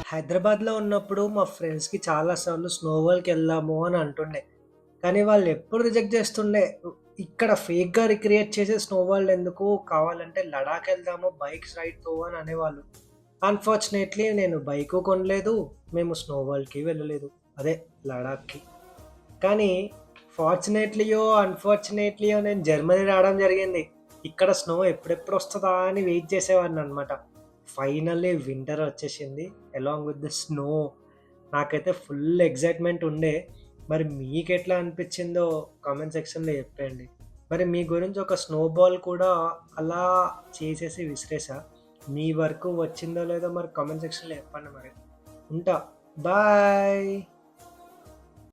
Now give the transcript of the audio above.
హైదరాబాద్‌లో ఉన్నప్పుడు మా ఫ్రెండ్స్‌కి చాలా సార్లు స్నో వరల్డ్‌కి వెళ్దాము అని అంటుండే. కానీ వాళ్ళు ఎప్పుడు రిజెక్ట్ చేస్తుండే. ఇక్కడ ఫేక్‌గా రిక్రియేట్ చేసే స్నో వరల్డ్ ఎందుకు? కావాలంటే లడాక్ వెళ్దాము బైక్స్ రైడ్‌తో అని అనేవాళ్ళు. అన్‌ఫార్చునేట్‌లీ నేను బైకు కొనలేదు. మేము స్నో వరల్డ్‌కి వెళ్ళలేదు. అదే లడాక్‌కి. కానీ ఫార్చునేట్‌లీయో, అన్‌ఫార్చునేట్‌లీయో నేను జర్మనీ రావడం జరిగింది. ఇక్కడ స్నో ఎప్పుడెప్పుడొస్తదా అని వెయిట్ చేసేవాడిననమాట. ఫైనల్లీ వింటర్ వచ్చేసింది. Along with the snow. నాకైతే ఫుల్ ఎక్సైట్‌మెంట్ ఉండే. మరి మీకెట్లా అనిపిచ్చిందో కామెంట్ సెక్షన్‌లో చెప్పేయండి. మరి మీ గురించి ఒక స్నో బాల్ కూడా అలా చేసేసి విసిరేసా. మీ వరకు వచ్చిందో లేదో మరి కామెంట్ సెక్షన్‌లో చెప్పండి మరి. ఉంటా. బాయ్.